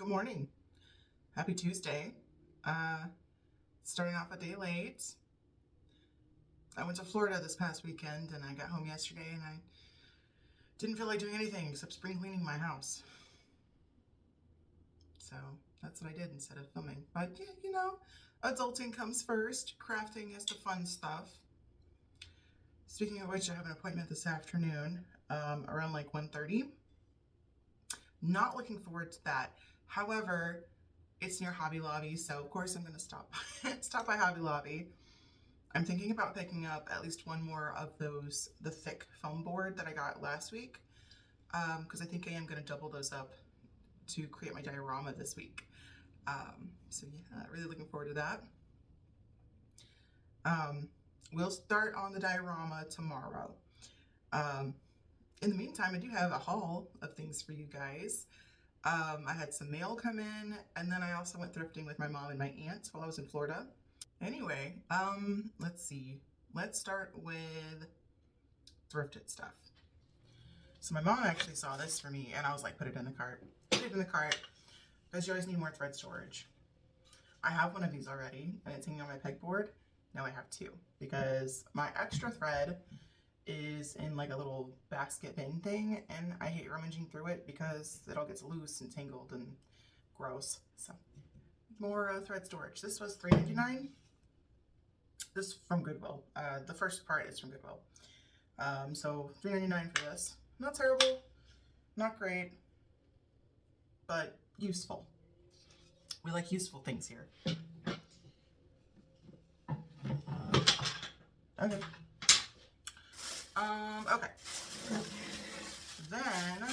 Good morning. Happy Tuesday. Uh, Starting off a day late. I went to Florida this past weekend and I got home yesterday and I didn't feel like doing anything except spring cleaning my house. So that's what I did instead of filming. But yeah, adulting comes first. Crafting is the fun stuff. Speaking of which, I have an appointment this afternoon around like 1:30. Not looking forward to that. However, it's near Hobby Lobby, so of course I'm going to stop by Hobby Lobby. I'm thinking about picking up at least one more of the thick foam board that I got last week, because I think I am going to double those up to create my diorama this week. So yeah, really looking forward to that. We'll start on the diorama tomorrow. In the meantime, I do have a haul of things for you guys. I had some mail come in, and then I also went thrifting with my mom and my aunt while I was in Florida. Anyway, let's see. Let's start with thrifted stuff. So my mom actually saw this for me, and I was like, put it in the cart. Put it in the cart, because you always need more thread storage. I have one of these already, and it's hanging on my pegboard. Now I have two, because my extra thread is in like a little basket bin thing, and I hate rummaging through it because it all gets loose and tangled and gross. So more thread storage. This was $3.99. This from Goodwill. The first part is from Goodwill. So $3.99 for this. Not terrible, not great, but useful. We like useful things here. Okay. Okay. Then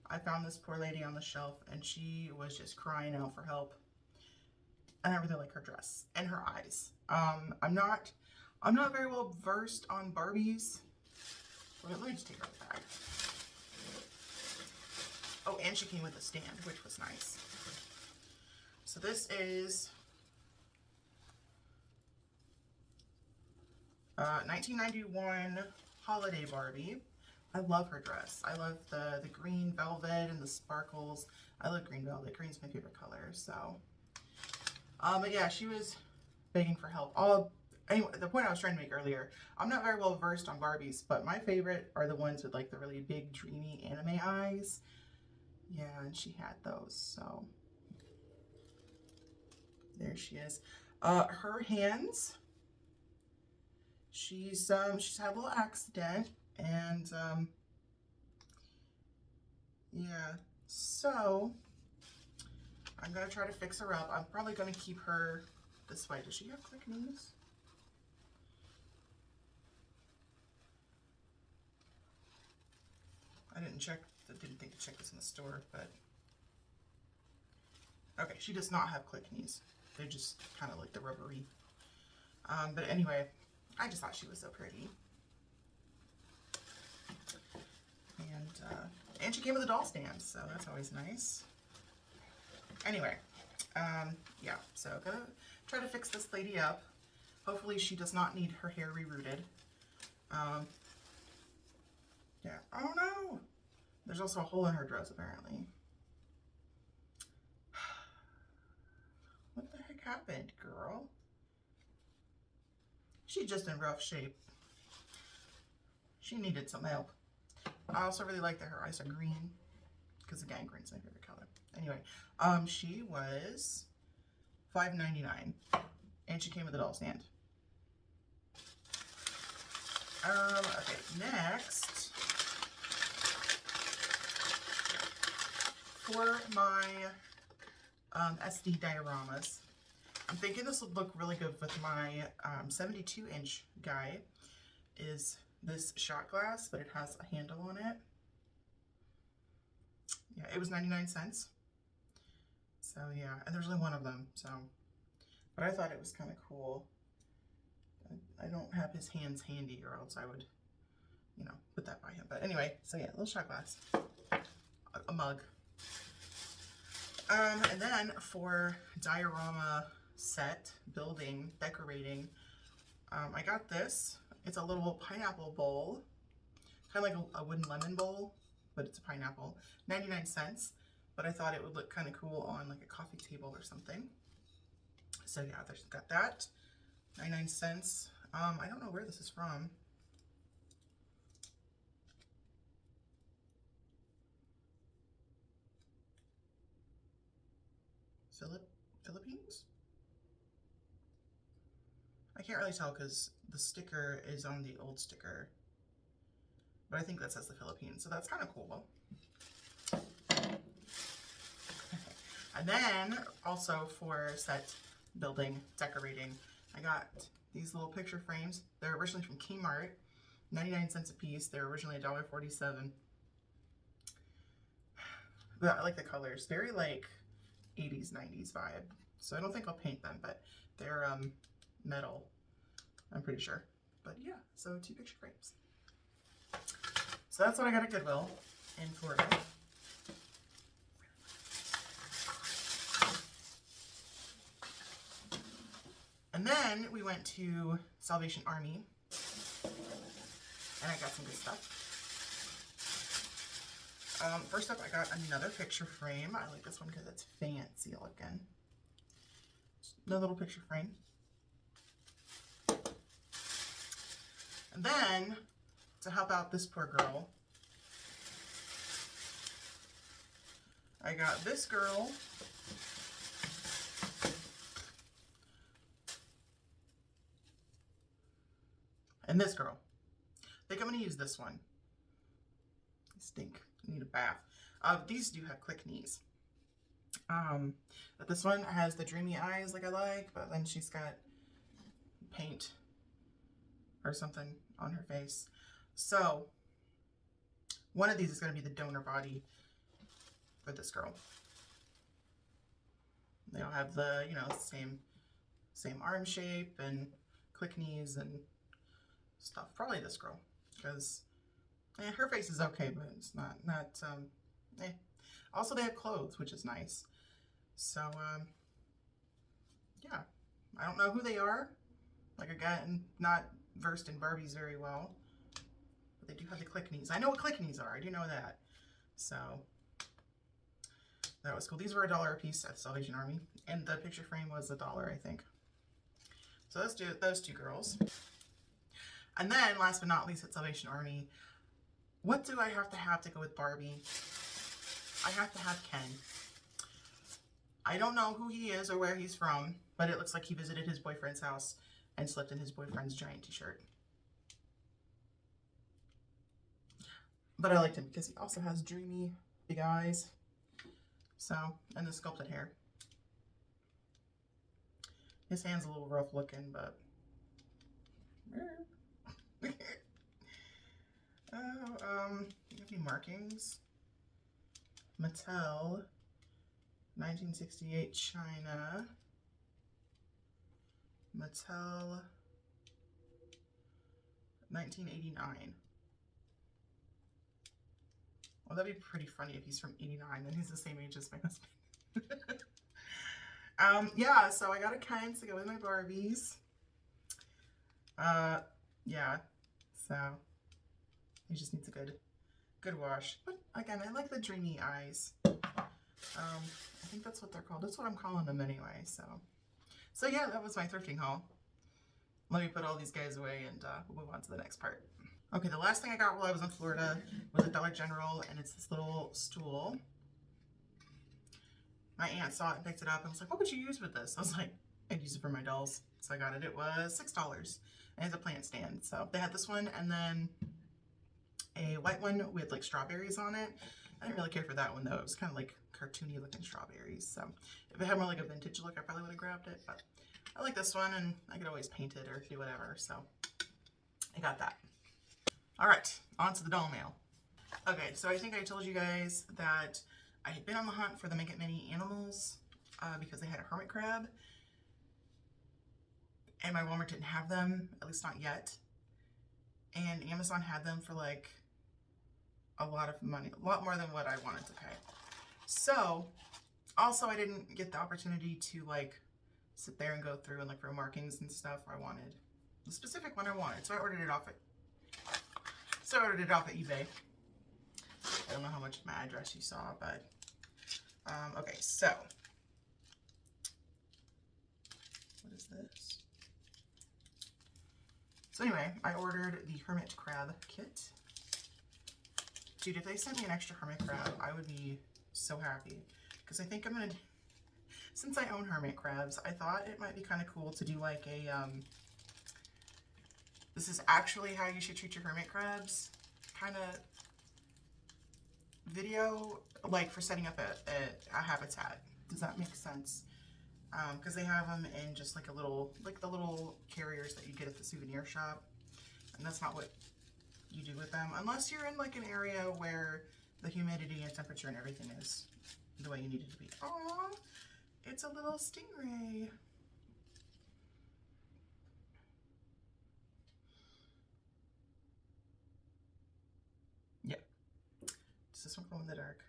I found this poor lady on the shelf, and she was just crying out for help. And I really like her dress and her eyes. I'm not very well versed on Barbies. Let me just take her out of the bag. Oh, and she came with a stand, which was nice. So this is 1991 holiday Barbie. I love her dress. I love the green velvet and the sparkles. I love green velvet. Green's my favorite color. So, but yeah, she was begging for help. Anyway, the point I was trying to make earlier, I'm not very well versed on Barbies, but my favorite are the ones with like the really big dreamy anime eyes. Yeah, and she had those, so there she is. Her hands, she's had a little accident, and yeah, so I'm gonna try to fix her up. I'm probably gonna keep her this way. Does she have quick knees? I didn't think to check this in the store, but okay, she does not have click knees. They're just kind of like the rubbery. But anyway, I just thought she was so pretty. And she came with a doll stand, so that's always nice. Anyway, yeah, so I'm gonna try to fix this lady up. Hopefully she does not need her hair rerouted. Yeah, oh no! There's also a hole in her dress, apparently. What the heck happened, girl? She's just in rough shape. She needed some help. I also really like that her eyes are green, because again, green's my favorite color. Anyway, she was $5.99, and she came with a doll stand. Okay, next, for my SD dioramas, I'm thinking this would look really good with my 72-inch guy, is this shot glass, but it has a handle on it. Yeah, it was 99 cents. So yeah, and there's only one of them, so, but I thought it was kind of cool. I don't have his hands handy, or else I would, put that by him. But anyway, so yeah, little shot glass, a mug. And then for diorama set, building, decorating, I got this. It's a little pineapple bowl, kind of like a wooden lemon bowl, but it's a pineapple. 99 cents. but I thought it would look kind of cool on like a coffee table or something. So yeah, there's got that, 99 cents. I don't know where this is from. Philippines? I can't really tell because the sticker is on the old sticker, but I think that says the Philippines, so that's kind of cool. And then also for set building, decorating, I got these little picture frames. They're originally from Kmart, 99 cents a piece. They're originally $1.47. But I like the colors. Very like 80s, 90s vibe. So I don't think I'll paint them, but they're metal, I'm pretty sure. But yeah, so 2 picture frames. So that's what I got at Goodwill in Florida. And then we went to Salvation Army, and I got some good stuff. First up, I got another picture frame. I like this one because it's fancy looking. Another little picture frame. And then, to help out this poor girl, I got this girl and this girl. I think I'm going to use this one. They stink. I need a bath. These do have click knees. But this one has the dreamy eyes like I like, but then she's got paint or something on her face. So one of these is going to be the donor body for this girl. They all have the, you know, same arm shape and click knees and stuff. Probably this girl, because her face is okay, but it's not eh. Also, they have clothes, which is nice. So yeah, I don't know who they are. Like, again, not versed in Barbies very well, but they do have the click knees. I know what click knees are. I do know that. So that was cool. These were $1 a piece at the Salvation Army, and the picture frame was $1, I think. So let's do those 2 girls. And then, last but not least, at Salvation Army, what do I have to go with Barbie? I have to have Ken. I don't know who he is or where he's from, but it looks like he visited his boyfriend's house and slept in his boyfriend's giant t-shirt. But I liked him because he also has dreamy big eyes. So, and the sculpted hair. His hand's a little rough looking, but any markings? Mattel, 1968 China. Mattel, 1989. Well, that'd be pretty funny if he's from 89 and he's the same age as my husband. Yeah, so I got a Ken to go with my Barbies. Yeah, so he just needs a good wash. But again, I like the dreamy eyes. I think that's what they're called. That's what I'm calling them anyway. So yeah, that was my thrifting haul. Let me put all these guys away and we'll move on to the next part. Okay, the last thing I got while I was in Florida was a Dollar General, and it's this little stool. My aunt saw it and picked it up and was like, what would you use with this? I was like, I'd use it for my dolls. So I got it. It was $6. And it's a plant stand. So they had this one and then a white one with like strawberries on it. I didn't really care for that one though. It was kind of like cartoony looking strawberries. So if it had more like a vintage look, I probably would have grabbed it. But I like this one, and I could always paint it or do whatever. So I got that. All right, on to the doll mail. Okay, so I think I told you guys that I had been on the hunt for the Make It Mini animals because they had a hermit crab. And my Walmart didn't have them, at least not yet. And Amazon had them for like a lot of money, a lot more than what I wanted to pay. So, also I didn't get the opportunity to like sit there and go through and look for markings and stuff. I wanted the specific one I wanted, so I ordered it off at eBay. I don't know how much of my address you saw, but Okay, so what is this? So anyway, I ordered the hermit crab kit. Dude, if they sent me an extra hermit crab, I would be so happy. Because I think I'm gonna, since I own hermit crabs, I thought it might be kind of cool to do like a, this is actually how you should treat your hermit crabs kind of video, like for setting up a habitat. Does that make sense? Because they have them in just like a little, like the little carriers that you get at the souvenir shop. And that's not what you do with them, unless you're in like an area where the humidity and temperature and everything is the way you need it to be. Aww, it's a little stingray. Yeah. Does this one glow in the dark?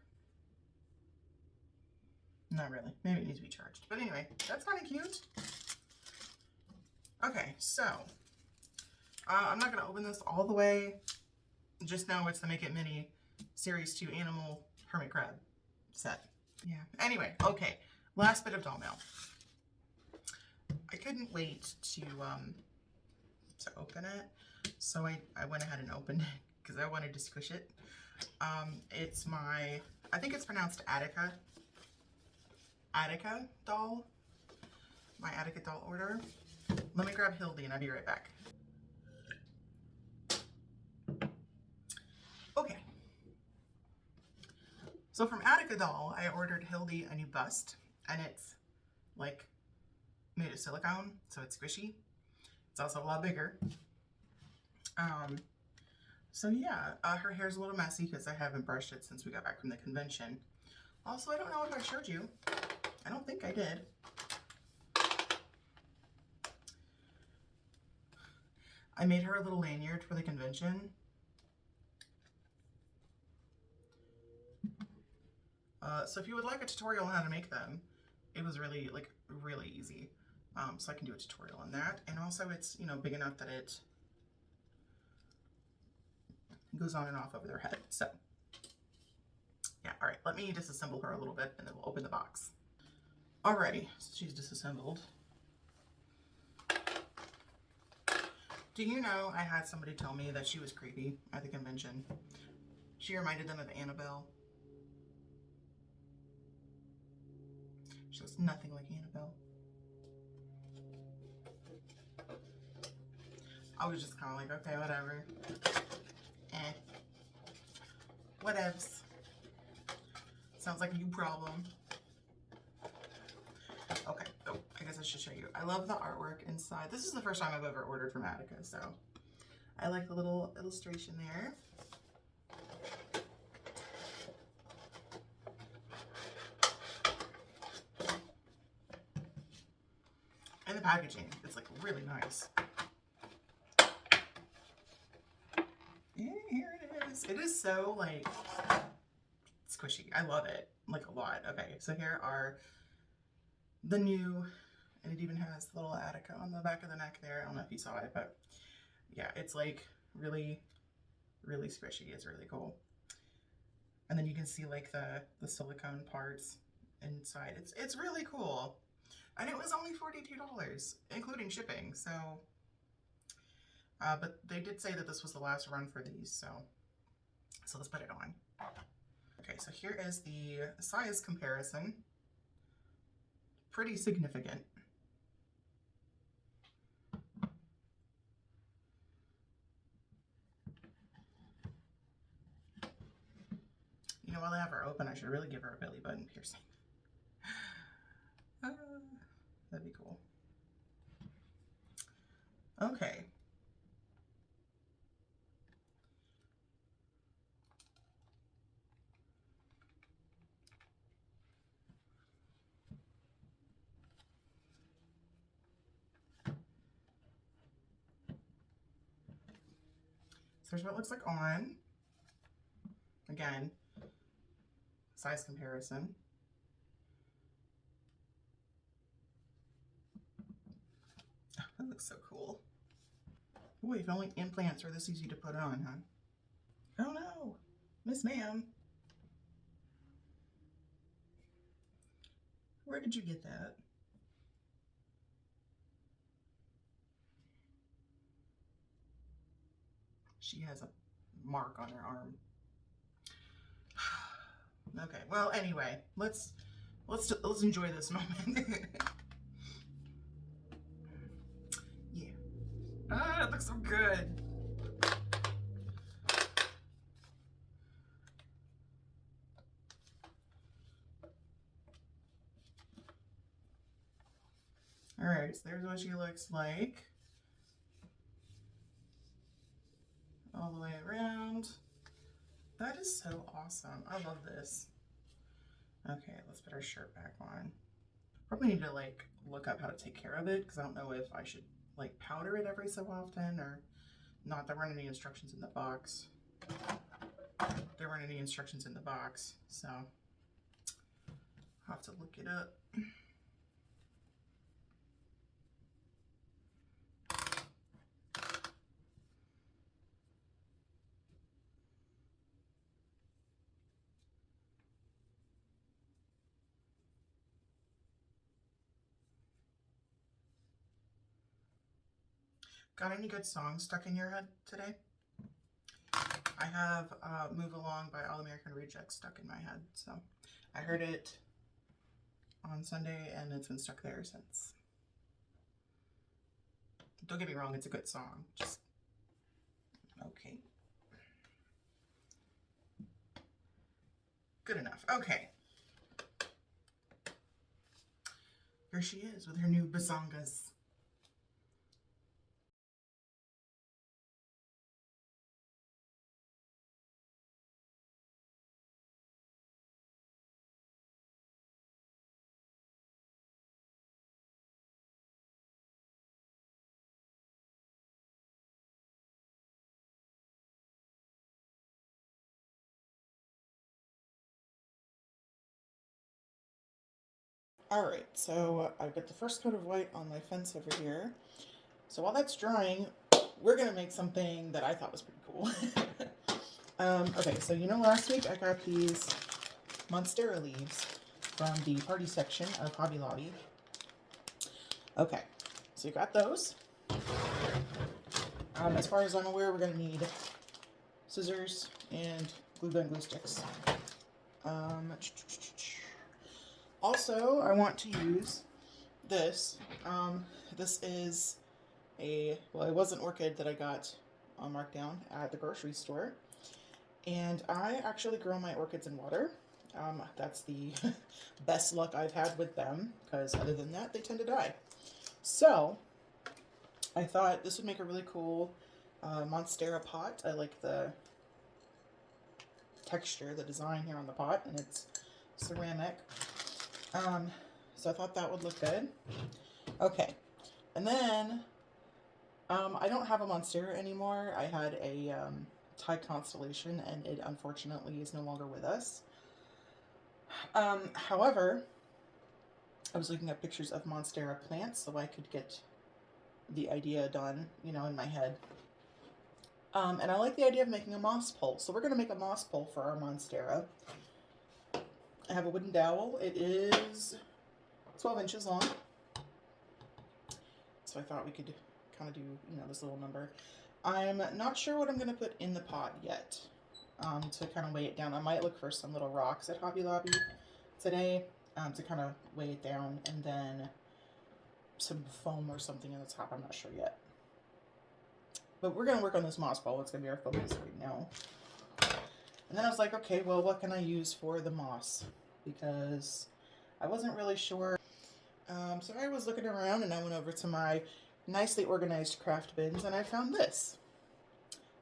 Not really. Maybe it needs to be charged. But anyway, that's kind of cute. Okay, so I'm not going to open this all the way. Just know it's the Make It Mini Series 2 Animal Hermit Crab set. Yeah. Anyway, okay. Last bit of doll mail. I couldn't wait to open it, so I went ahead and opened it because I wanted to squish it. It's my, I think it's pronounced Attica doll. My Attica doll order. Let me grab Hildy and I'll be right back. Okay. So from Attica doll, I ordered Hildy a new bust, and it's like made of silicone, so it's squishy. It's also a lot bigger. So yeah, her hair's a little messy because I haven't brushed it since we got back from the convention. Also, I don't know if I showed you. I don't think I did. I made her a little lanyard for the convention. So if you would like a tutorial on how to make them, it was really easy. So I can do a tutorial on that. And also it's, you know, big enough that it goes on and off over their head. So yeah, all right, let me disassemble her a little bit and then we'll open the box. Alrighty, so she's disassembled. Do you know I had somebody tell me that she was creepy at the convention? She reminded them of Annabelle. She looks nothing like Annabelle. I was just kind of like, okay, whatever. Whatevs. Sounds like a you problem. Okay, oh, I guess I should show you. I love the artwork inside. This is the first time I've ever ordered from Attica, so I like the little illustration there. And the packaging, it's like really nice. And here it is. It is so like squishy. I love it like a lot. Okay, so here are the new, and it even has the little Attica on the back of the neck there. I don't know if you saw it, but yeah, it's like really squishy. It's really cool. And then you can see like the silicone parts inside. It's really cool. And it was only $42, including shipping. So, but they did say that this was the last run for these. So let's put it on. Okay, so here is the size comparison. Pretty significant. You know, while I have her open, I should really give her a belly button piercing. That'd be cool. Okay. So here's what it looks like on. Again, size comparison. Oh, that looks so cool. Boy, if only implants were this easy to put on, huh? Oh no, Miss Ma'am. Where did you get that? She has a mark on her arm. Okay, well, anyway, let's enjoy this moment. Yeah. Ah, it looks so good. All right, so there's what she looks like. All the way around. That is so awesome. I love this. Okay, let's put our shirt back on. Probably need to like look up how to take care of it because I don't know if I should like powder it every so often or not. There weren't any instructions in the box. There weren't any instructions in the box, so I'll have to look it up. Got any good songs stuck in your head today? I have Move Along by All American Rejects stuck in my head. So I heard it on Sunday and it's been stuck there since. Don't get me wrong, it's a good song. Just okay. Good enough. Okay. Here she is with her new bazongas. All right, so I've got the first coat of white on my fence over here. So while that's drying, we're gonna make something that I thought was pretty cool. Okay, so you know last week I got these Monstera leaves from the party section of Hobby Lobby. Okay, so you got those. As far as I'm aware, we're gonna need scissors and glue gun glue sticks. Also, I want to use this. This is well, it was an orchid that I got on markdown at the grocery store. And I actually grow my orchids in water. That's the best luck I've had with them, because other than that, they tend to die. So, I thought this would make a really cool Monstera pot. I like the texture, the design here on the pot, and it's ceramic. So I thought that would look good. Okay, and then I don't have a Monstera anymore. I had a Thai Constellation, and it unfortunately is no longer with us. However, I was looking at pictures of Monstera plants so I could get the idea done, you know, in my head. And I like the idea of making a moss pole. So we're going to make a moss pole for our Monstera. I have a wooden dowel. It is 12 inches long. So I thought we could kind of do, you know, this little number. I'm not sure what I'm going to put in the pot yet to kind of weigh it down. I might look for some little rocks at Hobby Lobby today to kind of weigh it down, and then some foam or something in the top. I'm not sure yet. But we're going to work on this moss ball. It's going to be our focus right now. And then I was like, okay, well, what can I use for the moss? Because I wasn't really sure. So I was looking around and I went over to my nicely organized craft bins and I found this.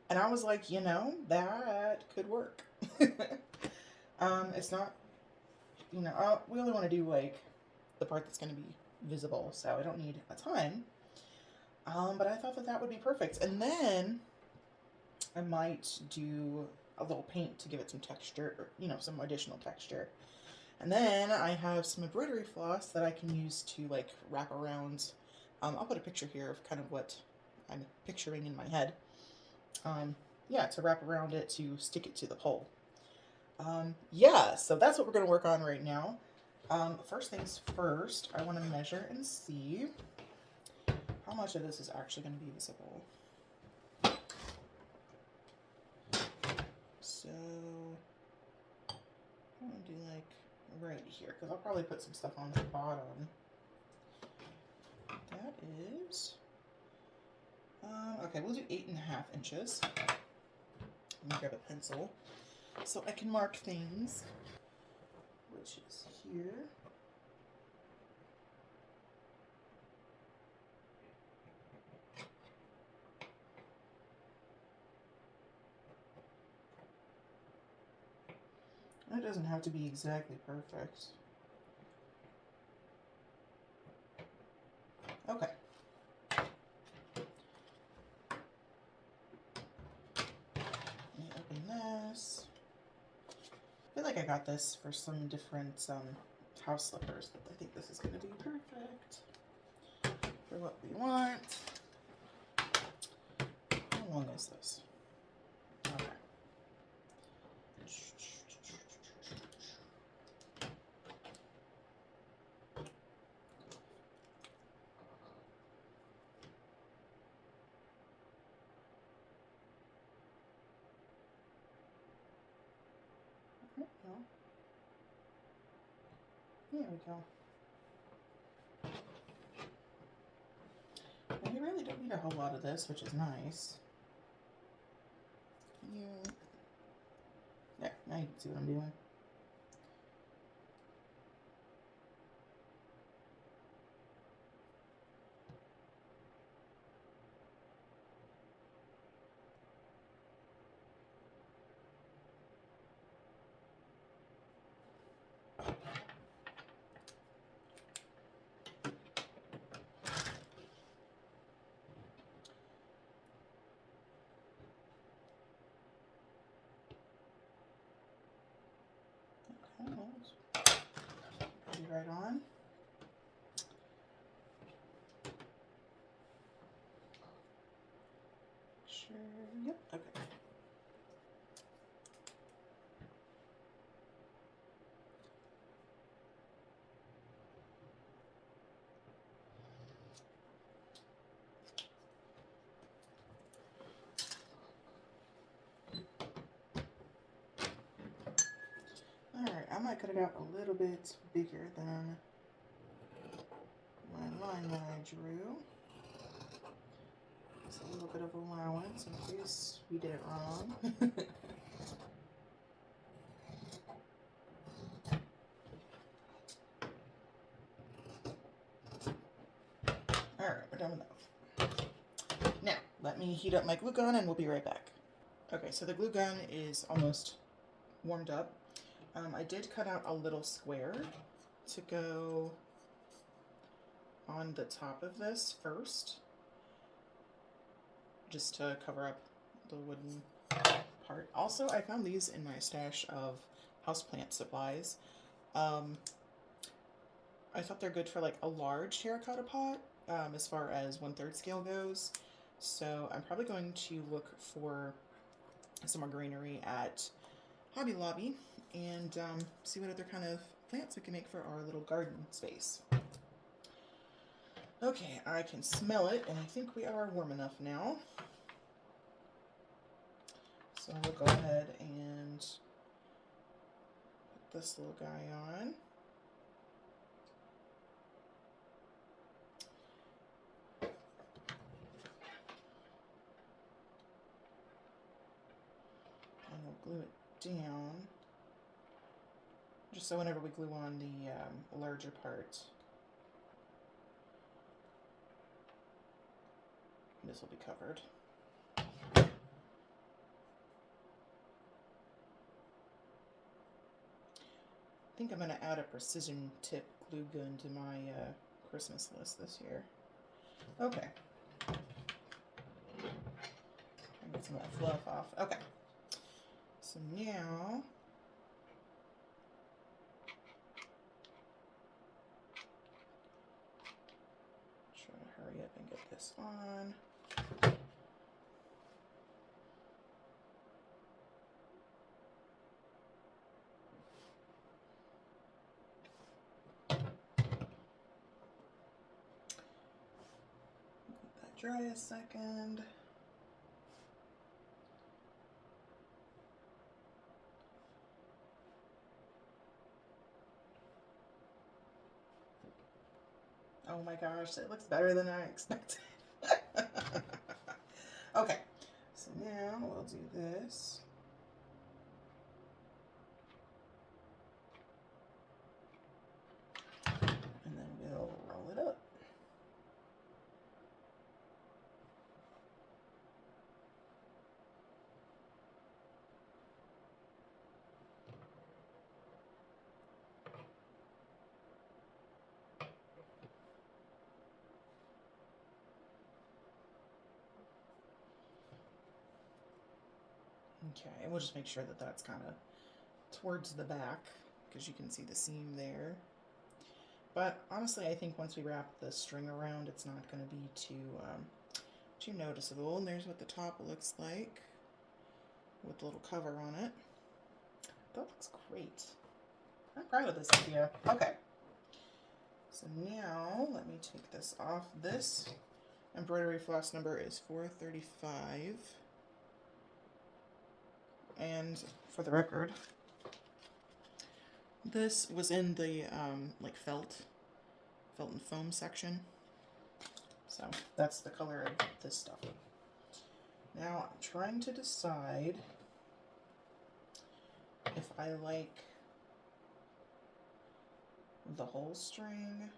And I was like, you know, that could work. It's not, you know, we only want to do like the part that's going to be visible, so I don't need a ton. But I thought that that would be perfect. And then I might do a little paint to give it some texture, or, you know, some additional texture. And then I have some embroidery floss that I can use to like wrap around. I'll put a picture here of kind of what I'm picturing in my head. Yeah, to wrap around it to stick it to the pole. Yeah, so that's what we're going to work on right now. First things first, I want to measure and see how much of this is actually going to be visible. So I'm going to do like right here, because I'll probably put some stuff on the bottom. That is, okay, we'll do 8.5 inches. Let me grab a pencil so I can mark things, which is here. It doesn't have to be exactly perfect. Okay. Let me open this. I feel like I got this for some different house slippers, but I think this is going to be perfect for what we want. How long is this? Okay. There we go. And you really don't need a whole lot of this, which is nice. Yeah, now you can see what I'm doing. Put it right on. Sure. Yep. Okay. Alright, I might cut it out a little bit bigger than my line that I drew. Just a little bit of allowance in case we did it wrong. Alright, we're done with that. Now, let me heat up my glue gun and we'll be right back. Okay, so the glue gun is almost warmed up. I did cut out a little square to go on the top of this first, just to cover up the wooden part. Also, I found these in my stash of houseplant supplies. I thought they're good for like a large terracotta pot, as far as 1/3 scale goes. So I'm probably going to look for some more greenery at Hobby Lobby and see what other kind of plants we can make for our little garden space. Okay, I can smell it, and I think we are warm enough now. So we'll go ahead and put this little guy on. And we'll glue it down, just so whenever we glue on the larger part, this will be covered. I think I'm going to add a precision tip glue gun to my Christmas list this year. Okay. Get some of that fluff off. Okay. So now, try to hurry up and get this on. dry a second. Oh my gosh, it looks better than I expected. Okay, so now we'll do this. And then we'll roll it up. Okay, and we'll just make sure that that's kind of towards the back because you can see the seam there. But honestly, I think once we wrap the string around, it's not going to be too noticeable. And there's what the top looks like with the little cover on it. That looks great. I'm proud of this idea. Okay. So now let me take this off. This embroidery floss number is 435. And for the record, this was in the like felt and foam section. So that's the color of this stuff. Now I'm trying to decide if I like the whole string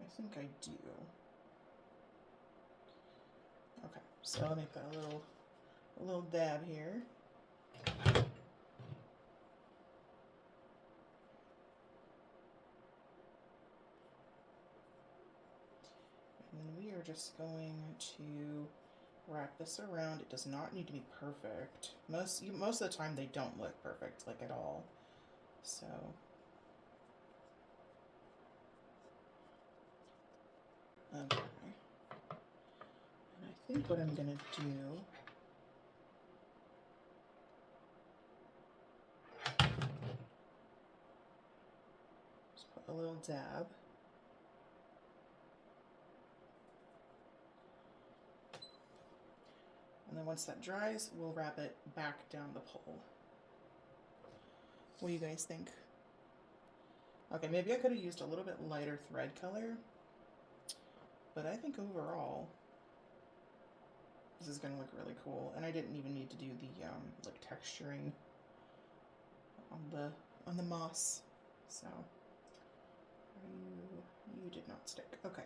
I think I do. Okay, so let me put a little dab here. And we are just going to wrap this around. It does not need to be perfect. Most of the time they don't look perfect, like at all. So okay. And I think what I'm gonna do is put a little dab. And then once that dries, we'll wrap it back down the pole. What do you guys think? Okay, maybe I could have used a little bit lighter thread color, but I think overall this is going to look really cool. And I didn't even need to do the like texturing on the moss. So you did not stick. Okay.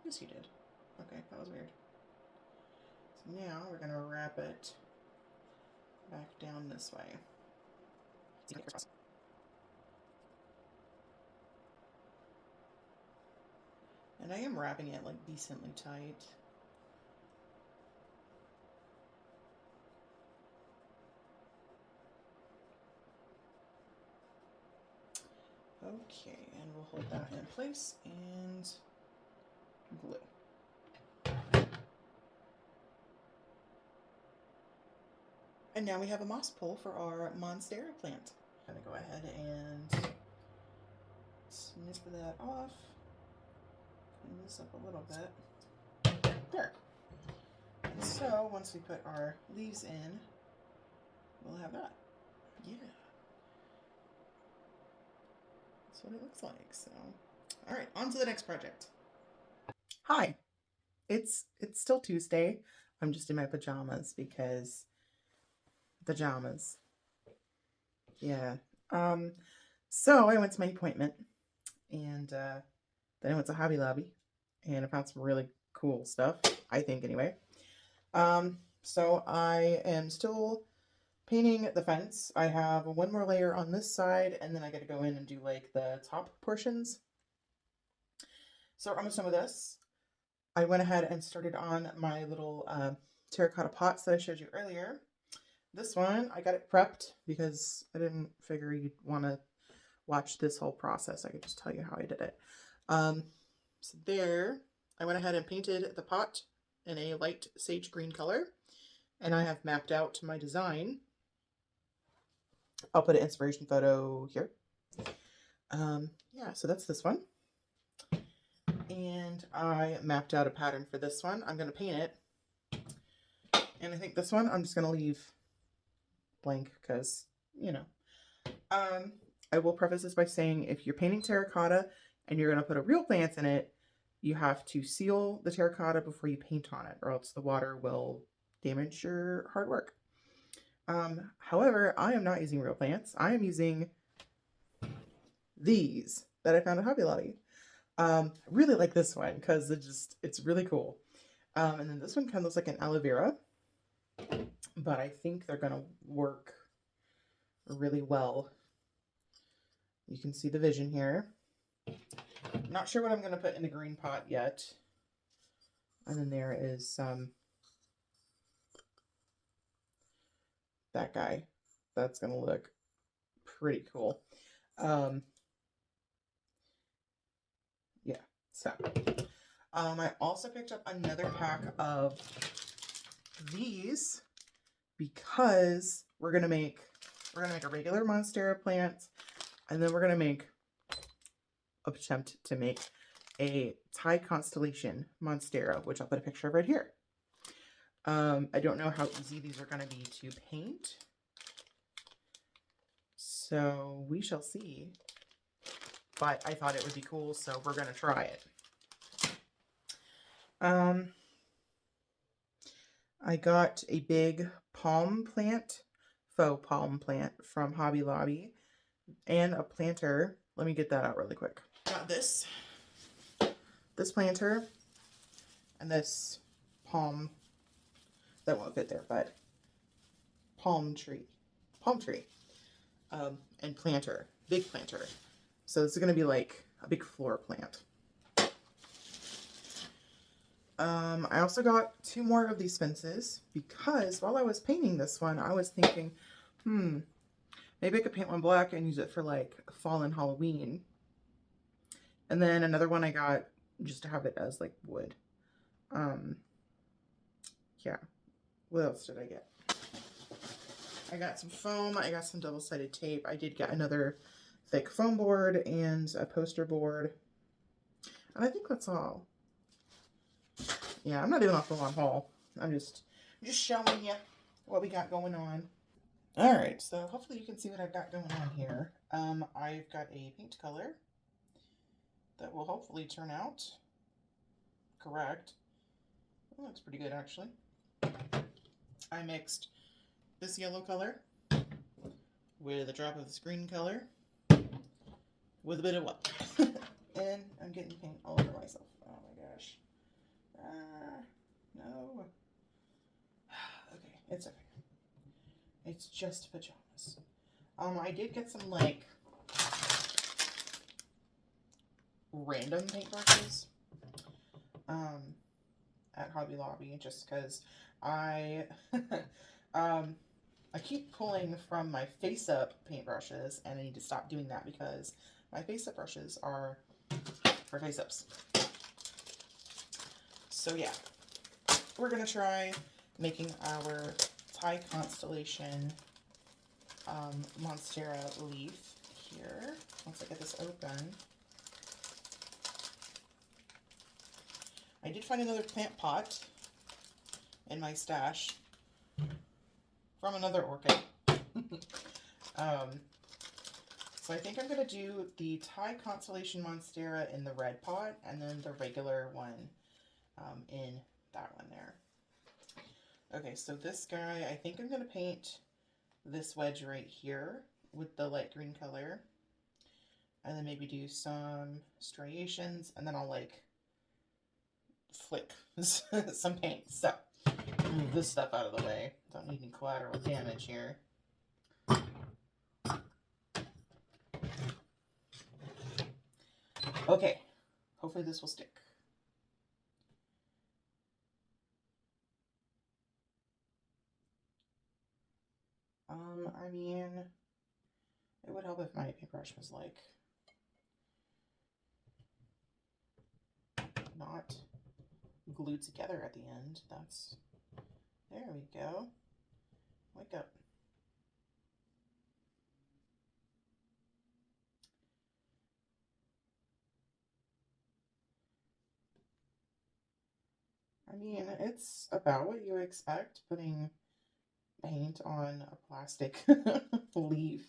Yes, you did. Okay, that was weird. So now we're going to wrap it back down this way. And I am wrapping it like decently tight. Okay, and we'll hold that in place and glue. And now we have a moss pole for our Monstera plant. I'm gonna go ahead and snip that off. Clean this up a little bit. There. And so once we put our leaves in, we'll have that. Yeah. That's what it looks like. So, all right, on to the next project. Hi. It's still Tuesday. I'm just in my pajamas because pajamas. Yeah. So I went to my appointment and then I went to Hobby Lobby and I found some really cool stuff, I think anyway. So I am still painting the fence. I have one more layer on this side and then I got to go in and do like the top portions. So we're almost done with this. I went ahead and started on my little terracotta pots that I showed you earlier. This one, I got it prepped because I didn't figure you'd want to watch this whole process. I could just tell you how I did it. So there, I went ahead and painted the pot in a light sage green color, and I have mapped out my design I'll put an inspiration photo here. Yeah, so that's this one. And I mapped out a pattern for this one. I'm going to paint it. And I think this one I'm just going to leave blank because, you know. I will preface this by saying if you're painting terracotta and you're going to put a real plant in it, you have to seal the terracotta before you paint on it, or else the water will damage your hard work. However, I am not using real plants. I am using these that I found at Hobby Lobby. I really like this one because it's really cool. And then this one kind of looks like an aloe vera, but I think they're going to work really well. You can see the vision here. I'm not sure what I'm going to put in the green pot yet. And then there is that guy. That's going to look pretty cool. Yeah, so I also picked up another pack of these because we're gonna make a regular Monstera plant, and then we're gonna attempt to make a Thai Constellation Monstera, which I'll put a picture of right here. I don't know how easy these are gonna be to paint, so we shall see. But I thought it would be cool, so we're gonna try it. I got a big palm plant, faux palm plant from Hobby Lobby, and a planter. Let me get that out really quick. Got this planter, and this palm, that won't fit there, but palm tree, and planter, big planter. So this is going to be like a big floor plant. I also got 2 more of these fences because while I was painting this one, I was thinking, maybe I could paint one black and use it for like fall and Halloween. And then another one I got just to have it as like wood. Yeah. What else did I get? I got some foam. I got some double-sided tape. I did get another thick foam board and a poster board. And I think that's all. Yeah, I'm not doing a full-on haul. I'm just showing you what we got going on. All right, so hopefully you can see what I've got going on here. I've got a paint color that will hopefully turn out correct. It looks pretty good, actually. I mixed this yellow color with a drop of this green color with a bit of white. And I'm getting paint all over myself. Oh my gosh. No. Okay, it's okay. It's just pajamas. I did get some like random paintbrushes at Hobby Lobby just because I I keep pulling from my face-up paintbrushes, and I need to stop doing that because my face-up brushes are for face-ups. So yeah, we're gonna try making our Thai Constellation Monstera leaf here. Once I get this open. I did find another plant pot in my stash from another orchid. So I think I'm going to do the Thai Constellation Monstera in the red pot, and then the regular one in that one there. Okay, so this guy, I think I'm going to paint this wedge right here with the light green color, and then maybe do some striations, and then I'll like flick some paint. So move this stuff out of the way. Don't need any collateral damage here. Okay, hopefully this will stick. I mean, it would help if my paintbrush was like not glued together at the end. There we go. Wake up. I mean, it's about what you expect, putting paint on a plastic leaf.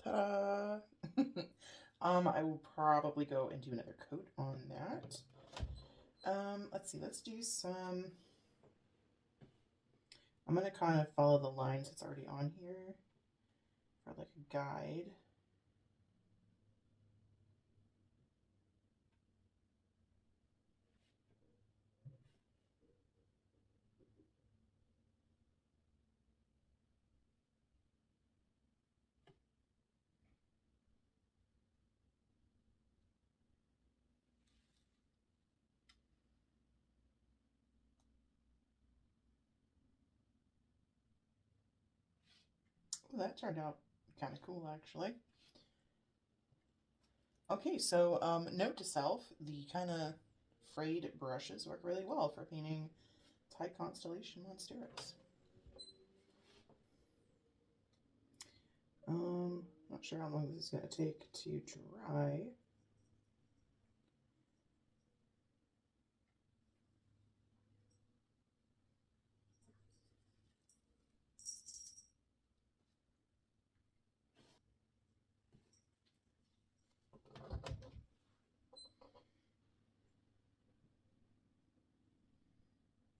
Ta-da! I will probably go and do another coat on that. Let's see, let's do some, I'm going to kind of follow the lines that's already on here for like a guide. Well, that turned out kind of cool, actually. Okay, so note to self, the kind of frayed brushes work really well for painting Thai Constellation Monsteras. Not sure how long this is going to take to dry.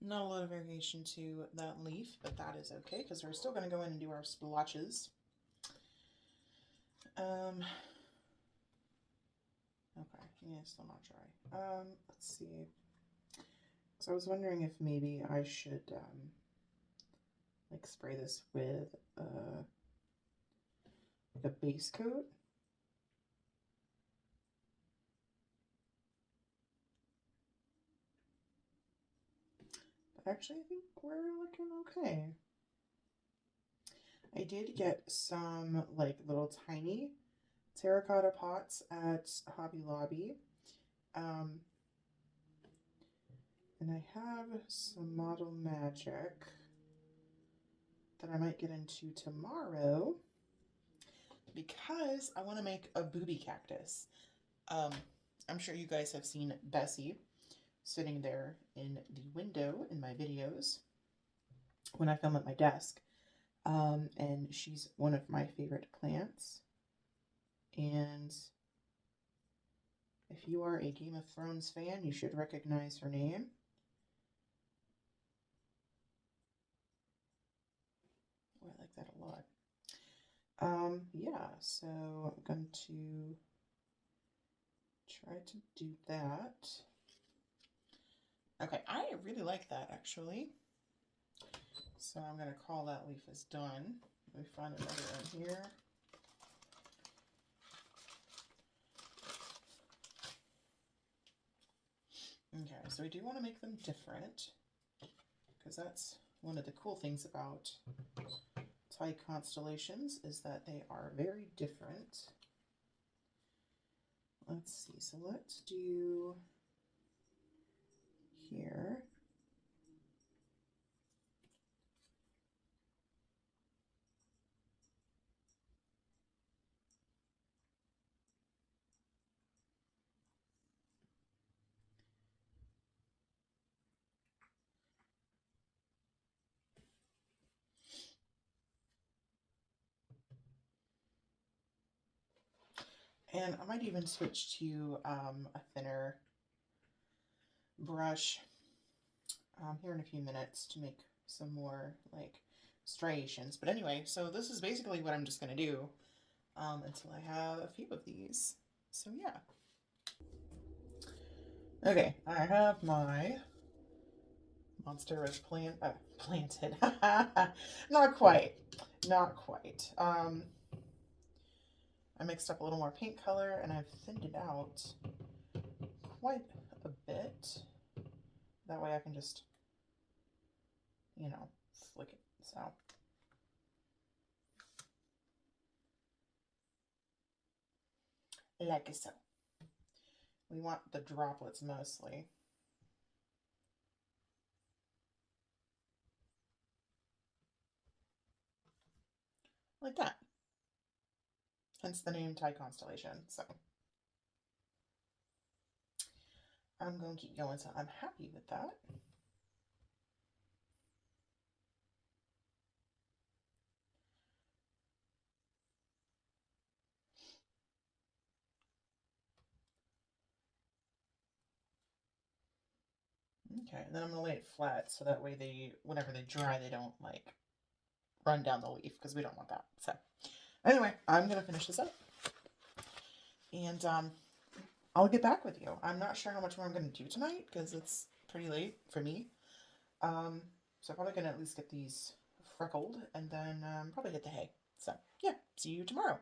Not a lot of variation to that leaf, but that is okay because we're still going to go in and do our splotches. Okay, yeah, still not dry. Let's see. So I was wondering if maybe I should like spray this with like a base coat. But actually, I think we're looking okay. I did get some like little tiny terracotta pots at Hobby Lobby. And I have some model magic that I might get into tomorrow because I want to make a booby cactus. I'm sure you guys have seen Bessie sitting there in the window in my videos when I film at my desk. And she's one of my favorite plants. And if you are a Game of Thrones fan, you should recognize her name. Oh, I like that a lot. Yeah, so I'm going to try to do that. Okay, I really like that actually. So I'm going to call that leaf as done. Let me find another one here. Okay, so we do want to make them different because that's one of the cool things about Thai constellations is that they are very different. Let's see, so let's do here. And I might even switch to a thinner brush here in a few minutes to make some more like striations. But anyway, so this is basically what I'm just going to do until I have a few of these. So yeah. Okay, I have my Monstera's planted. Not quite. Not quite. I mixed up a little more paint color and I've thinned it out quite a bit. That way I can just you know, flick it. So like so. We want the droplets mostly. Like that. Hence the name Thai Constellation. So I'm going to keep going, so I'm happy with that. Okay, and then I'm going to lay it flat so that way they, whenever they dry, they don't like run down the leaf because we don't want that. So anyway, I'm going to finish this up. And I'll get back with you. I'm not sure how much more I'm going to do tonight because it's pretty late for me. So I'm probably going to at least get these freckled and then probably hit the hay. So yeah, see you tomorrow.